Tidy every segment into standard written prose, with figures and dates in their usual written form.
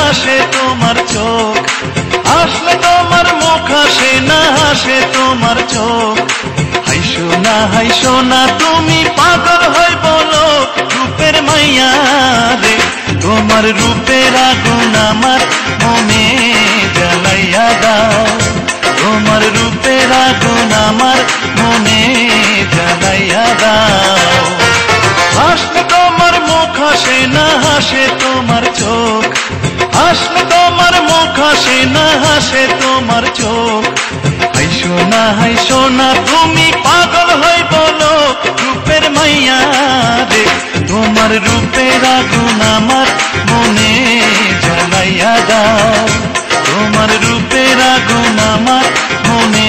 হাসে তোমার চোখ, আসলে তোমার মুখ হাসে না হাসে তোমার চোখ। হাই সোনা তুমি পাগল হই বলো রূপের মাইয়া রে, তোমার রূপের আগুন আমার মনে জ্বালাইয়া দাও, তোমার রূপের আগুন আমার মনে জ্বালাইয়া দাও। হাসলে তোমার মুখ হাসে না হাসে তোমার চোখ, আসলে তোমার মুখ হাসে না হাসে তোমার চোখ। হাই সোনা তুমি পাগল হই বলো রূপের মাইয়া রে, তোমার রূপের আগুন আমার মনে জ্বালাইয়া দাও, তোমার রূপের আগুন আমার মনে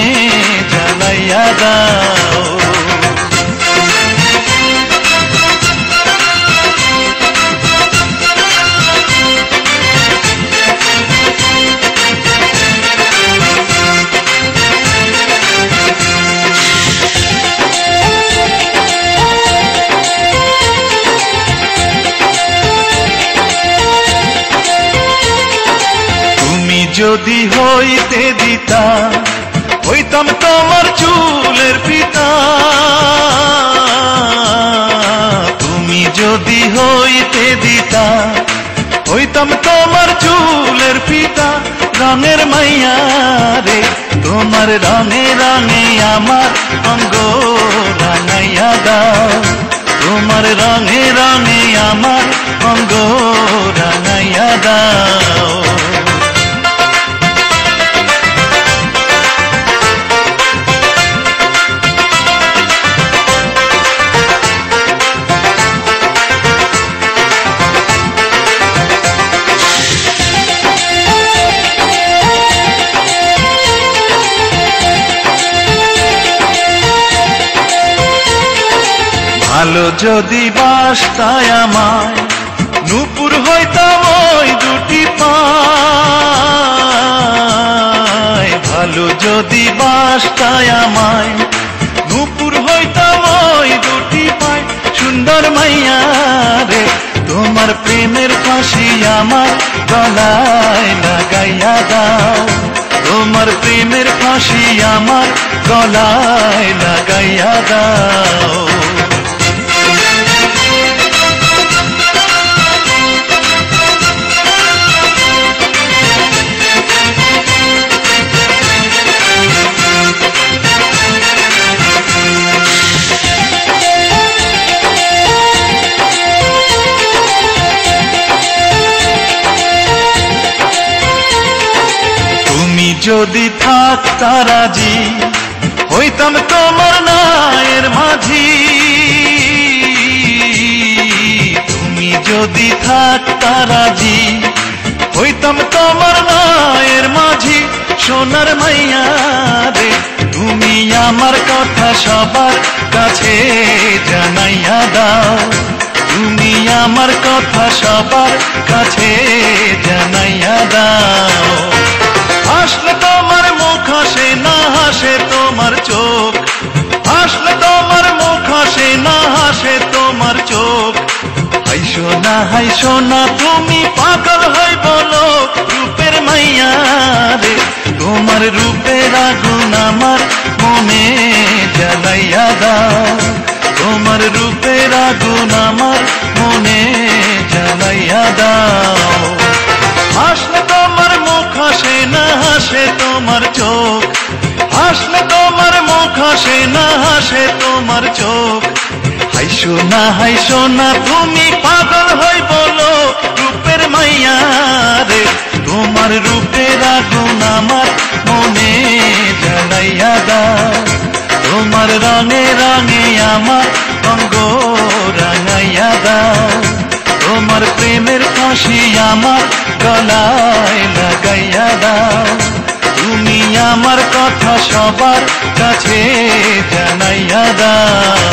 জ্বালাইয়া দাও। যদি হইতে দিতা হইতাম তোমার চুলের পিতা, তুমি যদি হইতে দিতা হইতাম তোমার চুলের পিতা। রঙের মাইয়া রে, তোমার রঙে রঙে আমার অঙ্গ রাঙাইয়া দাও, তোমার রঙে রঙে আমার অঙ্গ রাঙাইয়া দাও। ভালো যদি বাসতায় আমায় নূপুর হইতাম ওই দুটি পায়, ভালো যদি বাসতায় আমায় নূপুর হইতাম ওই দুটি পায়। সুন্দর মাইয়া রে, তোমার প্রেমের ফাঁসি আমার গলায় লাগাইয়া দাও, তোমার প্রেমের ফাঁসি আমার গলায় লাগাইয়া দাও। যদি থাকতা রাজি হইতাম তোমার নায়ের মাঝি, তুমি যদি থাকতা রাজি হইতাম তোমার নায়ের মাঝি। সোনার মাইয়া রে, তুমি আমার কথা সবার কাছে জানাইয়া দাও, তুমি আমার কথা সবার কাছে জানাইয়া দাও। আসলে তোমার মুখ হাসে না হাসে তোমার চোখ, আসলে তোমার মুখ হাসে না হাসে তোমার চোখ। হাই সোনা তুমি পাগল হই বলো রূপের মাইয়া রে, তোমার রূপের আগুন আমার মনে জ্বালাইয়া দাও, তোমার রূপের আগুন আমার মনে জ্বালাইয়া দাও। আসলে তোমার মুখ হাসে না হাসে তোমার চোখ, আসলে তোমার মুখ হাসে না হাসে তোমার চোখ। হাই সোনা তুমি পাগল হই বলো রূপের মাইয়া রে, তোমার রূপের আগুন আমার মনে জ্বালাইয়া দাও, তোমার রঙে রঙে আমার অঙ্গ রাঙাইয়া দাও, তোমার প্রেমের ফাঁসি আমার গলায় লাগাইয়া দাও, তুমি আমার কথা সবার কাছে জানাইয়া দাও।